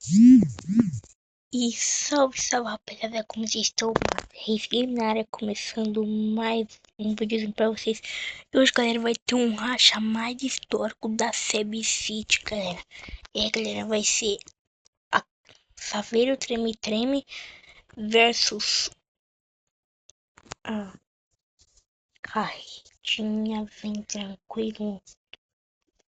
E salve, salve rapaziada, como vocês estão? Reis Game na área, começando mais um videozinho pra vocês. E hoje, galera, vai ter um racha mais histórico da Seb City, galera. E aí, galera, vai ser a Saveiro Treme Treme versus a Carretinha Vem Tranquilo.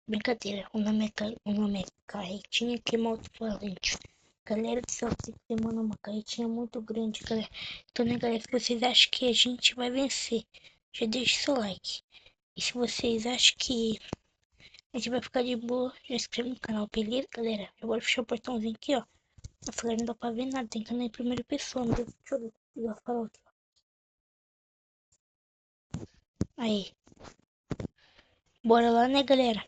Brincadeira, o nome é Carretinha Queima Alto-Falante. Galera do céu, essa semana uma carretinha muito grande, galera. Então, né, galera, se vocês acham que a gente vai vencer, já deixa seu like. E se vocês acham que a gente vai ficar de boa, já se inscreve no canal, beleza, galera? Eu vou fechar o portãozinho aqui, ó. Nossa, galera, não dá pra ver nada, tem que andar em primeira pessoa, meu Deus. Deixa eu ver, eu vou falar aqui, ó. Aí. Bora lá, né, galera?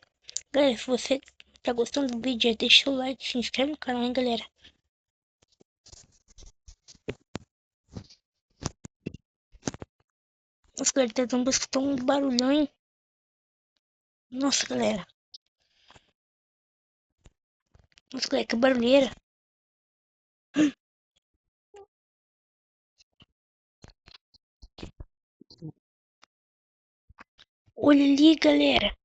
Galera, se você tá gostando do vídeo, já deixa o like, se inscreve no canal, hein, galera. Nossa, galera, tá dando um barulhão, hein? Nossa, galera. Nossa, galera, que barulheira. Olha ali, galera.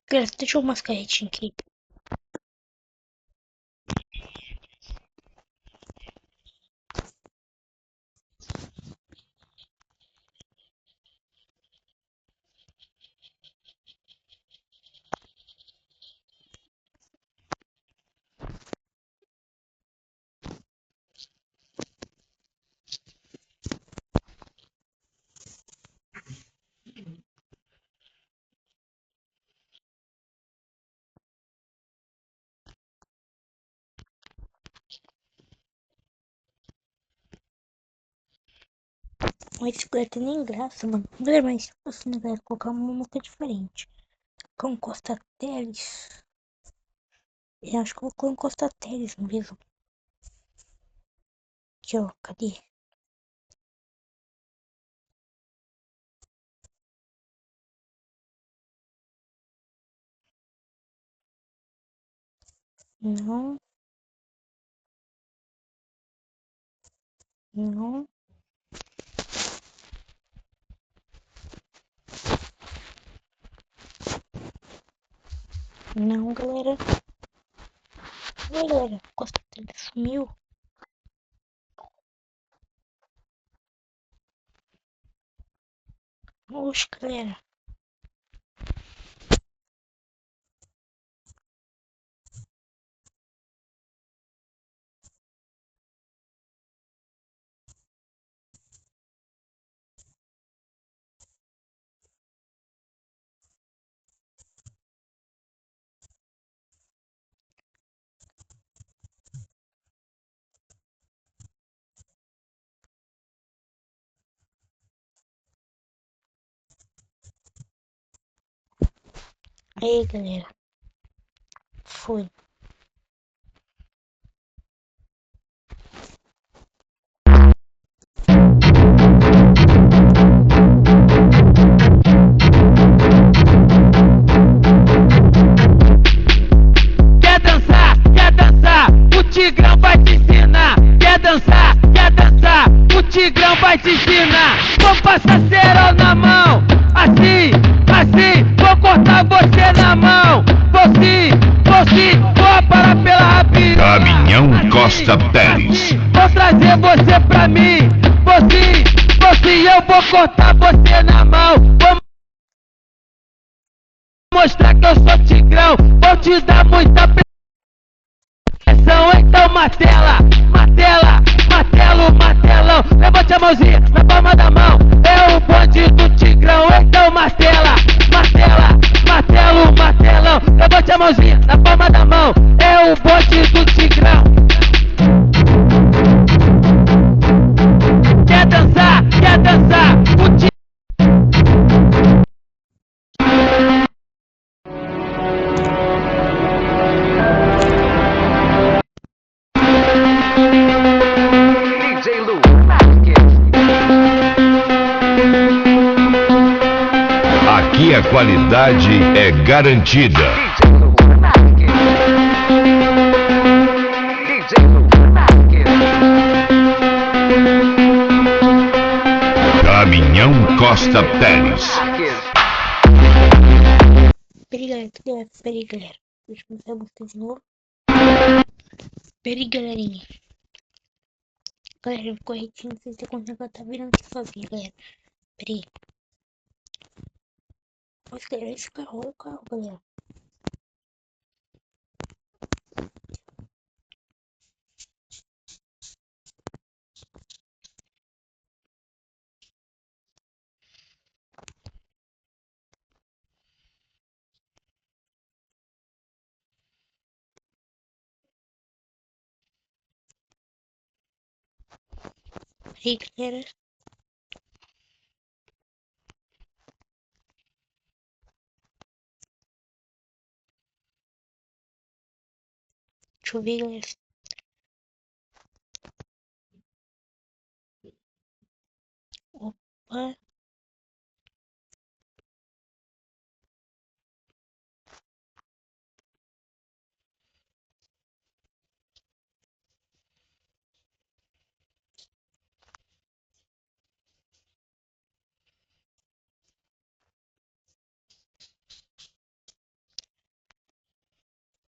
Galera, deixa eu umas carretinhas aqui. Mas esse galera tem nem graça, mano. Galera, mas tipo assim, né, galera, colocar uma música diferente. Com Costa Teles. Eu acho que eu vou colocar um Costa Teles mesmo. Aqui, ó, cadê? Não. Não. Não, galera. Oi, galera. Costa Teles sumiu. Oxe, galera. Aí, galera. Foi. Quer dançar? Quer dançar? O Tigrão vai te ensinar. Quer dançar? Quer dançar? O Tigrão vai te ensinar. Vou passar cerol na mão, assim, assim. Vou cortar você na mão, vou sim, vou parar pela rapidez. Caminhão Assim, Costa Teles. assim, vou trazer você pra mim, vou sim, eu vou cortar você na mão. Vou mostrar que eu sou Tigrão, vou te dar muita pressão. Então martela, martela, martelo, martelão. Levante a mãozinha na palma da mão. É o bonde do Tigrão. Então martela, martela, martelo, martelão. Levante a mãozinha na palma da mão. É o bonde do Tigrão. a qualidade é garantida. Caminhão Costa Teles. Peraí, galera, tudo é peraí, galera. Deixa eu mostrar você de novo. Peraí, galerinha. Galera, corretinho, não sei se você consegue, ela tá virando aqui sozinha, galera. Peraí. Nossa, galera, esse carro, olha o carro, galera. Peraí, galera. Deixa eu ver, galera. Opa.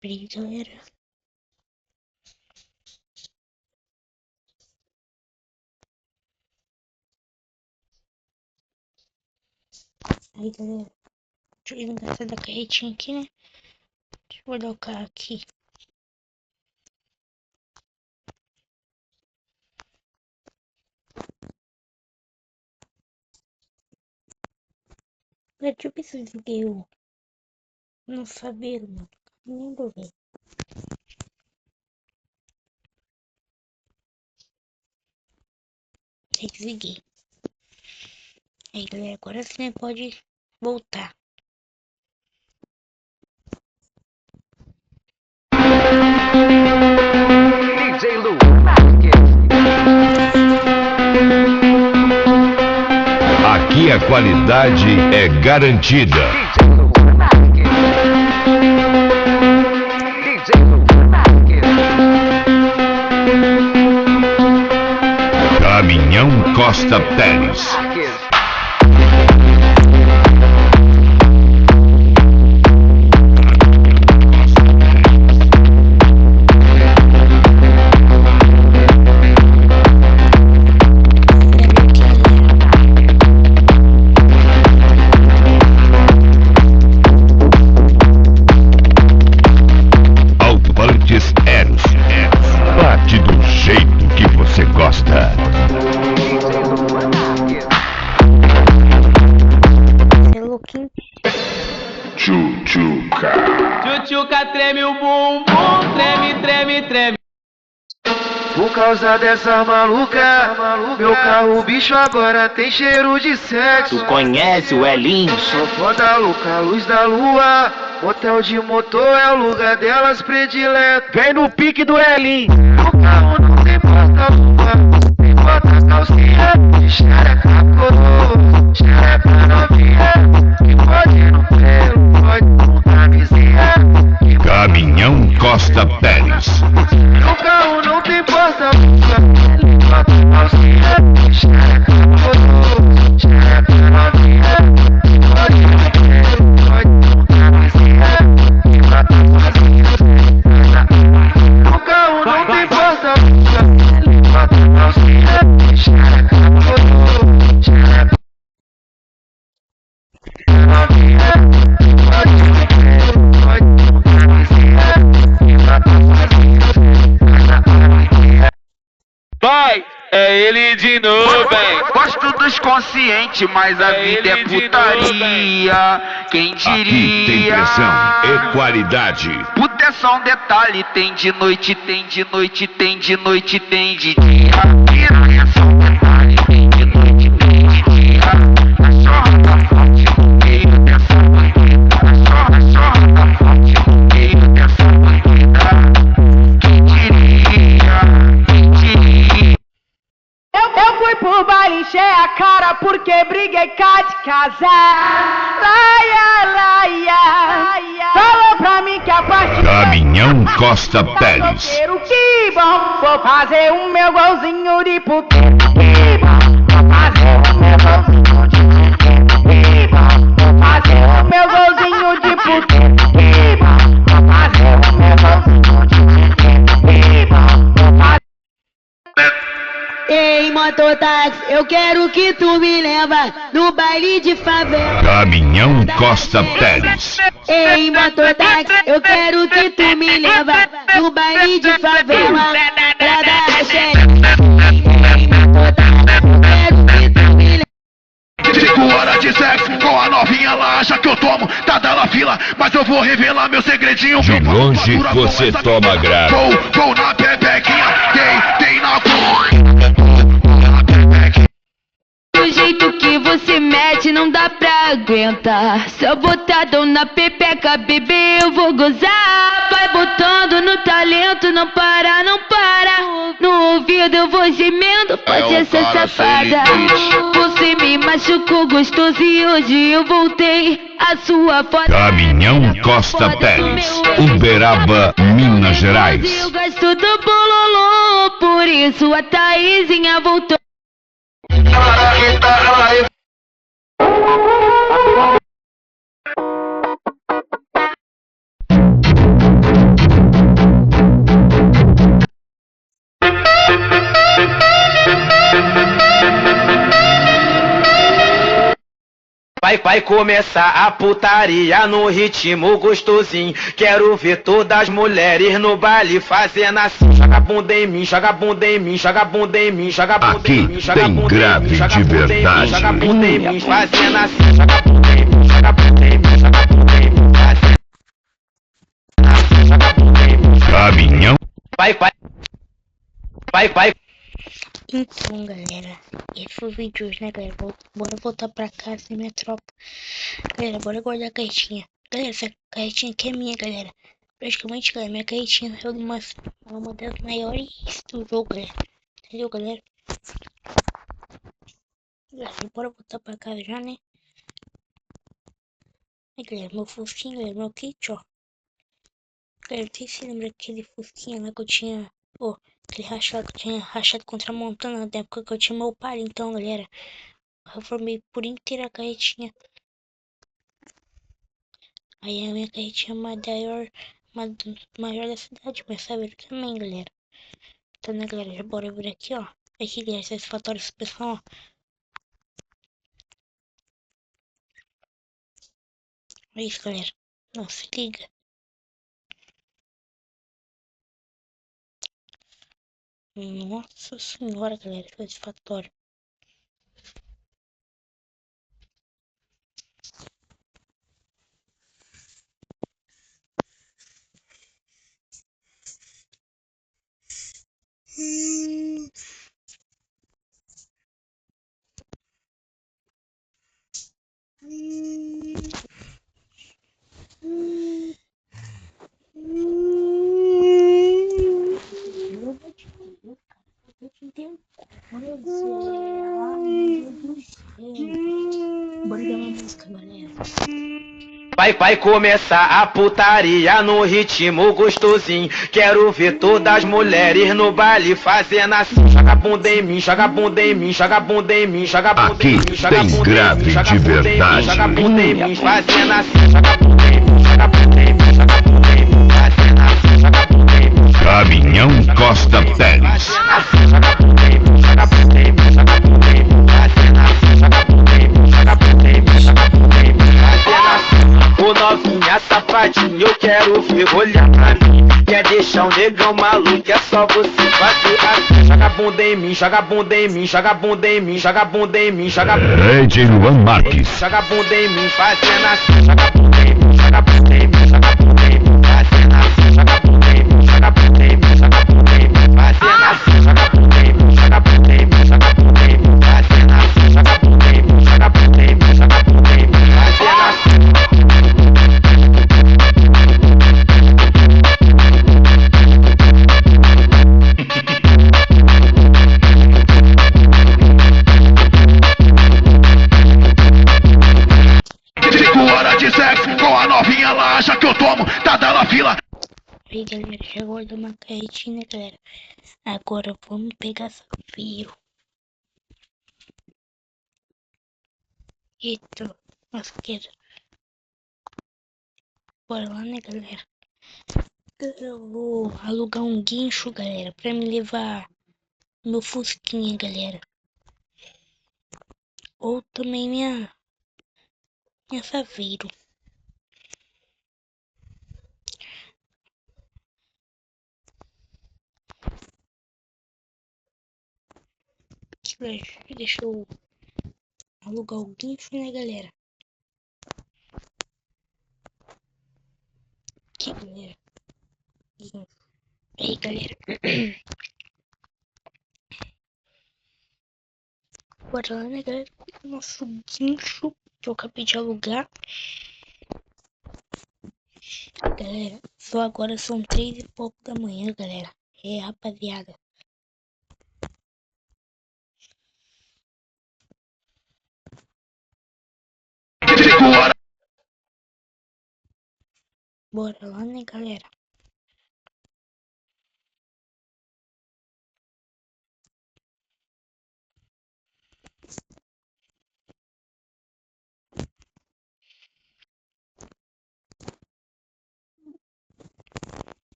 Peraí, galera. Aí, galera. Deixa eu ligar essa da carretinha aqui, né? Deixa eu olhar o carro aqui. Deixa eu ver se eu desliguei o... Não sabia, mano. Nem do ver. Desliguei. Aí, galera, agora sim pode voltar. DJ Lu. Aqui a qualidade é garantida. Caminhão Costa Teles. Eros. Bate do jeito que você gosta. Você é louquinho. Tchutchuca. Tchutchuca treme o bumbum, treme, treme, treme. Por causa dessa maluca, meu carro bicho agora tem cheiro de sexo. Tu conhece o Elinho? Sou foda louca, luz da lua. Motel de motor é o lugar delas predileto. Vem no pique do Elinho. O carro não tem porta-luva, tem porta-calcinha. De xereca coroa, xereca novinha. Que pode ir no pelo, pode com camisinha. Caminhão Costa Teles. O carro não tem porta-luva, tem porta-calcinha. De xereca coroa, xereca novinha. Que pode ir no pelo, pode com camisinha. O carro não tem força, bota a calcinha, xereca, xereca, novinha, pode Vai, é ele de novo, hein? Gosto dos conscientes, mas a vida é putaria. Quem Aqui tem diria? pressão e qualidade. Puta é só um detalhe, tem de noite, tem de noite, tem de noite, tem de dia. Piranha é só um detalhe, tem de noite, tem de dia. A chorra tá forte no meio dessa bandeira. A chorra tá forte no meio dessa bandeira. Quem diria? Quem diria? Eu fui pro baile encher a cara porque briguei cá de casar. Laia, falou pra mim que a partir Caminhão Costa Teles. Que bom, vou fazer o meu golzinho de puteiro. Que bom, vou fazer o meu golzinho de puteiro. Que bom, vou fazer o meu golzinho de puteiro. Que bom, vou fazer o meu golzinho de puteiro. Que bom, vou fazer. Ei, mototáxi, eu quero que tu me leva no baile de favela. Caminhão Costa Teles. Ei, mototáxi, eu quero que tu me leva no baile de favela pra dar axé. Ei, mototáxi, eu quero que tu me leva. 5 horas de sexo com a novinha lá, acha que eu tomo, tá dando fila, mas eu vou revelar meu segredinho. De longe você toma grave. Vou na pepequinha, tem na Do jeito que você mete não dá pra aguentar. Se eu botar dom na pepeca, bebê, eu vou gozar. Vai botando no talento, não para, não para. No ouvido eu vou gemendo, pode ser safada. Você me machucou gostoso e hoje eu voltei. A sua foto. Caminhão Costa Teles, Uberaba, Minas Gerais. Eu gosto do bololô, por isso a Thaisinha voltou. Vai começar a putaria no ritmo gostosinho. Quero ver todas as mulheres no baile fazendo assim. Joga bunda em mim, joga bunda em mim, joga bunda em mim, joga bunda em mim, joga bunda em mim, joga bunda em mim, joga bunda em mim, fazendo assim. Joga bunda em mim, joga bunda em mim, joga bunda em mim, fazendo assim. Joga bunda em mim. Caminhão. Vai. Então, galera, esse foi o vídeo hoje, né, galera? Bora voltar pra casa, minha tropa. Galera, bora guardar a carretinha. Galera, essa carretinha aqui é minha, galera. Praticamente, galera, minha carretinha é uma das maiores do jogo, galera. Entendeu, galera? Galera, bora voltar pra casa já, né? Aí, galera, meu fusquinha, galera, meu kit, ó. Galera, não sei se lembra aquele fusquinha lá que eu tinha... Pô, aquele rachado que eu tinha rachado contra a Montana na época que eu tinha meu pai. Então, galera, eu reformei por inteira a carretinha. Aí a minha carretinha maior da cidade, mas sabe também, galera. Então, né, galera, já bora vir aqui, ó. Aqui, galera, satisfatório inspeção, ó. É isso, galera. Não, se liga. Nossa senhora, galera, satisfatório. Vai começar a putaria no ritmo gostosinho. Quero ver todas as mulheres no baile fazendo assim. Joga bunda em mim, joga bunda em mim, joga bunda em mim, joga bunda em mim, joga bunda em mim, joga bunda em mim, joga bunda em mim, fazendo assim. Joga bunda em mim, joga bunda em mim, joga bunda em mim, fazendo assim. Joga bunda em mim. Caminhão Costa Teles. Joga bunda em mim, joga bunda em mim, joga bunda em mim, fazendo assim. Joga bunda em mim, joga bunda em mim, joga bunda em mim, fazendo assim. Ô novinha safadinha, eu quero ver olhar pra mim. Quer deixar um negão maluco, é só você fazer assim. Joga bunda em mim, joga bunda em mim, joga bunda em mim, joga bunda em mim, joga bunda em mim. Rede Luan Marques. Joga bunda em mim, fazendo assim. Joga bunda em mim, joga bunda em mim, joga bunda em mim, fazendo assim. Joga bunda em mim, joga bunda em mim, joga bunda em mim, fazendo assim. Joga bunda em mim, joga bunda em mim, joga bunda em mim, fazendo assim. Joga bunda em mim, joga bunda em mim, joga bunda em mim, fazendo assim. Aí, galera, já guardou uma carretinha, né, galera? Agora vamos pegar safiro. Eita, masqueira. Bora lá, né, galera? Eu vou alugar um guincho, galera, pra me levar meu fusquinha, galera. Ou também minha saveiro. Deixa eu alugar o guincho, né, galera? Aqui, galera. Guincho. Aí, galera. Bora lá, né, galera? Nosso guincho que eu acabei de alugar. Galera, só agora são 3 e pouco da manhã, galera. É, rapaziada. Bora lá, né, galera?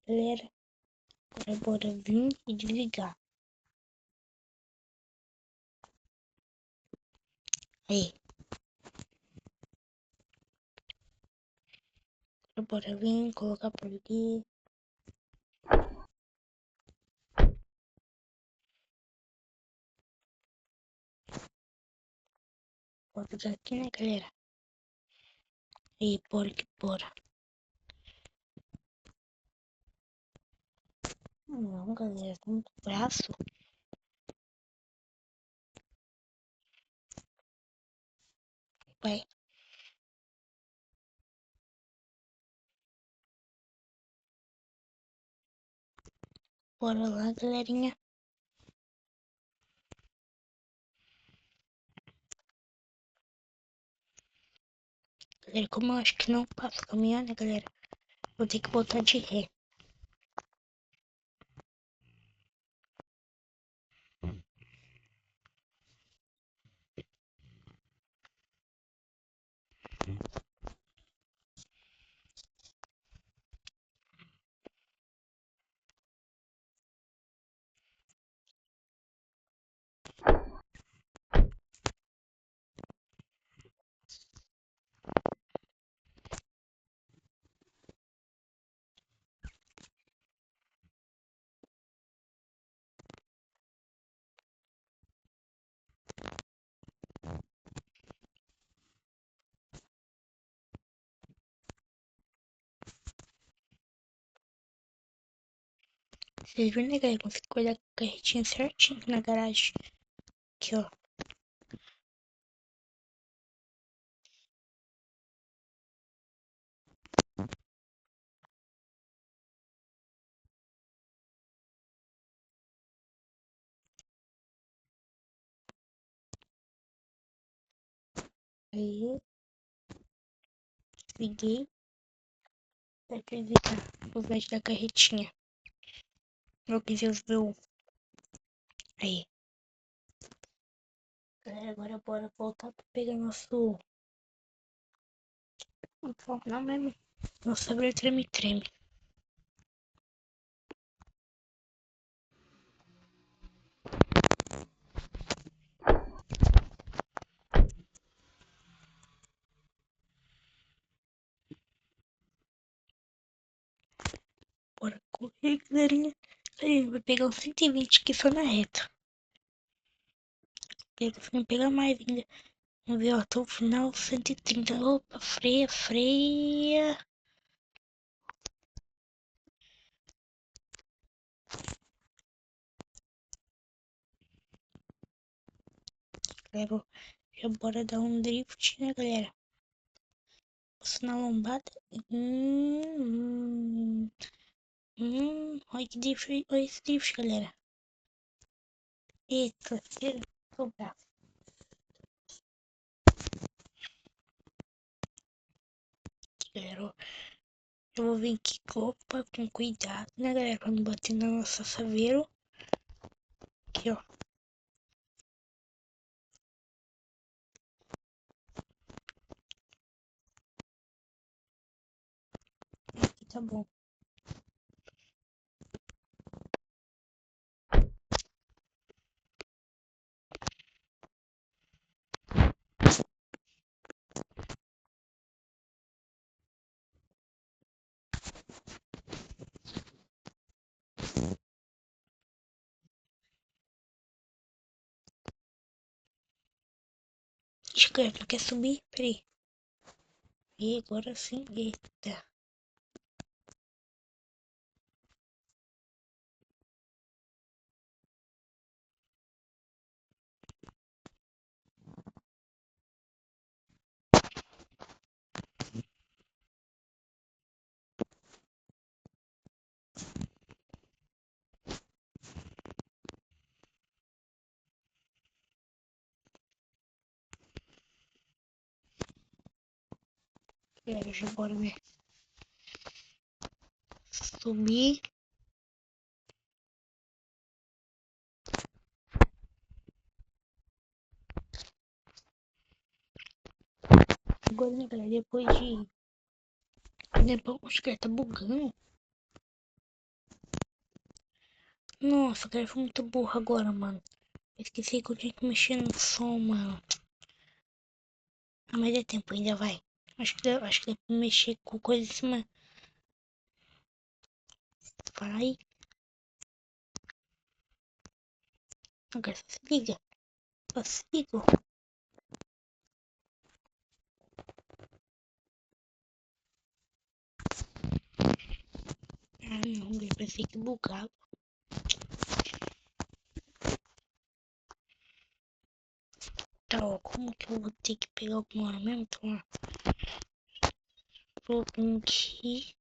Galera, agora bora vir e desligar. Aí. Agora bora vir, colocar por aqui. Bora já aqui, né, galera? Aí, bora que bora. Não, galera, tem muito braço. Vai. Bora lá, galerinha. Galera, como eu acho que não passo caminhar, né, galera? Vou ter que botar de ré. Vocês viram, né, galera? Consegui guardar a carretinha certinho na garagem. Aqui, ó. Aí, liguei. Pra desligar os LEDs da carretinha. Eu quis ver o... Aí. Galera, agora bora voltar pra pegar nosso... Não mesmo. Nosso saber treme-treme. Bora correr, galerinha. Aí, vai pegar uns 120 aqui só na reta. Não pegar mais ainda. Vamos ver, ó. Tô no final 130. Opa, freia, freia. galera. Já bora dar um drift, né, galera? Passo na lombada. Olha que drift, olha esse drift, galera. Eita, tô bravo. Galera, eu vou vir aqui, opa, com cuidado, né, galera? Pra não bater na nossa saveiro. Aqui, ó. Aqui tá bom. Escreve, não quer subir? Peraí. E agora sim, eita. Galera, já bora, né? Subir. Agora, né, galera, depois de... Depois que tá bugando. Nossa, cara, foi muito burro agora, mano. Eu esqueci que eu tinha que mexer no som, mano. Ah, mas é tempo, ainda vai. Acho que dá pra mexer com coisa em cima. Vai. Agora só se liga. Só se liga. Ah, não, eu pensei que bugava. Tá, ó, como que eu vou ter que pegar alguma hora mesmo? Então, ó. Vou vir aqui.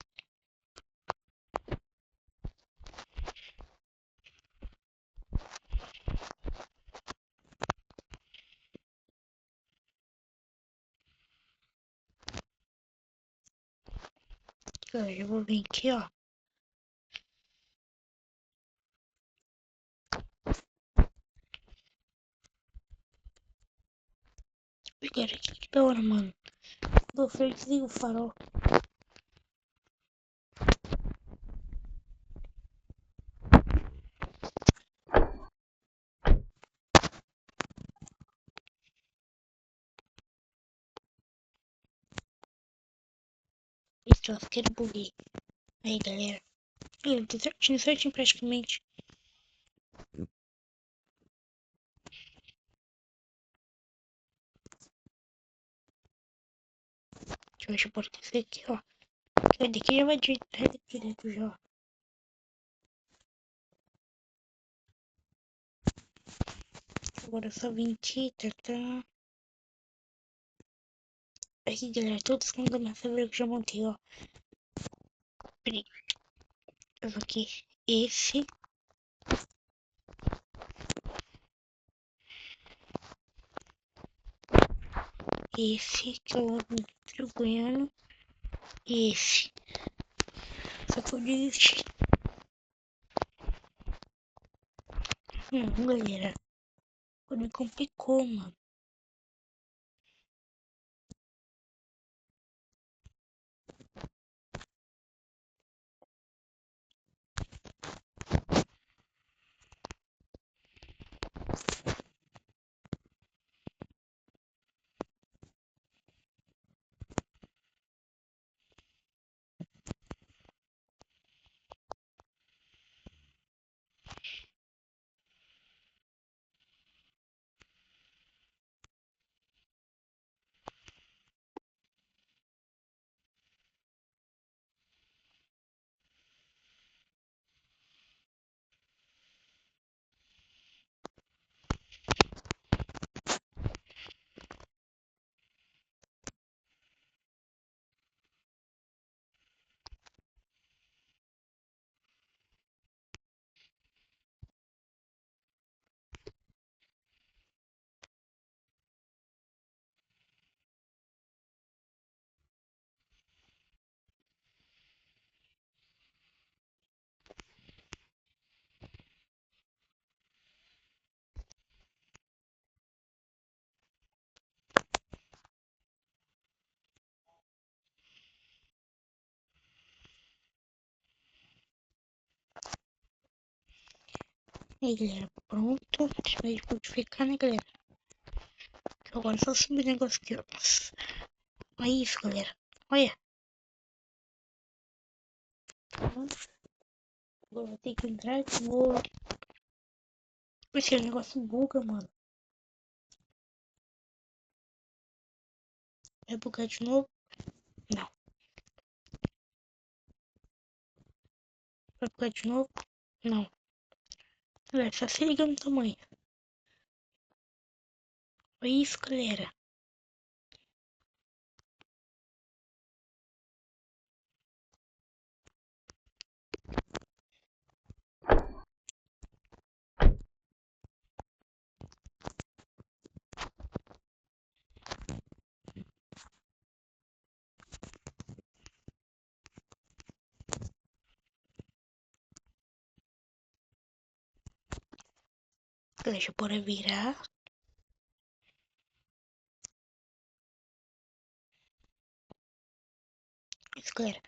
Agora eu vou vir aqui, ó. Pegar aqui, que da hora, mano. Vou desliga o farol. Esse lasqueiro buguei. Aí, galera. Tá certinho, certinho praticamente. Deixa eu pôr esse aqui, ó. Sai daqui já vai direto já. Agora só vim aqui, tá. Aqui, galera, todos os da minha server que eu já montei, ó. Peraí. Eu vou aqui. Esse. Esse que eu vou ganhando. E esse. Só que eu desisti. Galera. Me complicou, mano. aí, galera, pronto. Deixa eu ver de modificar, né, galera? Agora é só subir o negócio aqui, ó. Olha isso, galera. Olha. Agora vou ter que entrar de novo. Esse negócio buga, mano. Vai bugar de novo? Não. Vai bugar de novo? Não. Galera, só se liga no tamanho. Olha isso, galera. Deixa eu bora virar. Isso, galera.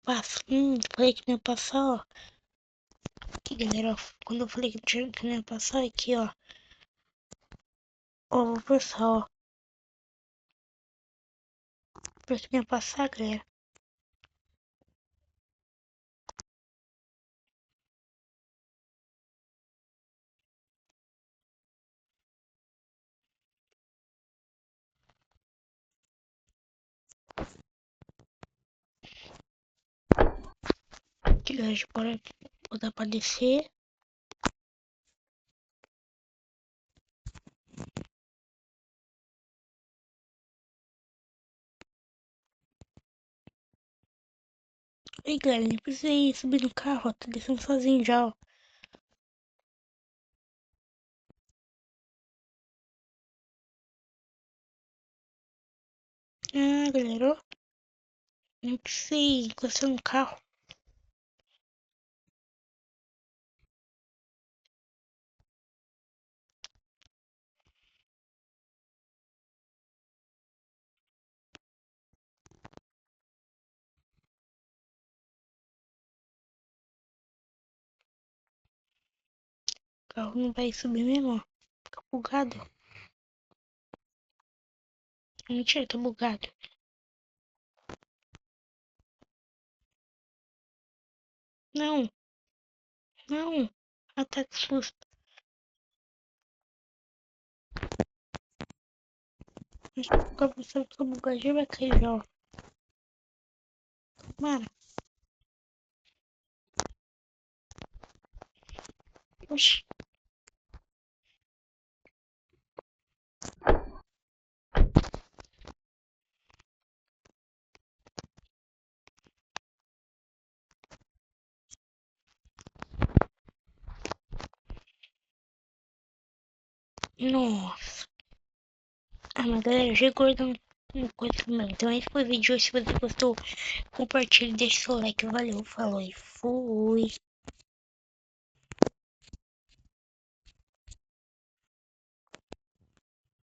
Passa. Falei que não ia passar, ó. Aqui, galera, ó. Quando eu falei que não ia passar, aqui, ó. Ó, vou passar, ó. Pra que não ia passar, galera. Aqui, galera, bora botar pra descer. Ei, galera, nem precisei subir no carro, ó. Tô descendo sozinho já, ó. Ah, galera, ó. Nem precisei encostar no carro. O carro não vai subir mesmo, ó. Fica bugado. Mentira, tô bugado. Não, não. Ataque susto. Mas quando você fica bugado, já vai cair já, ó. Mano. Oxi. Nossa. Ah, mas galera, já engordou uma coisa também. Então esse foi o vídeo. Se você gostou, compartilhe, deixe seu like. Valeu, falou e fui.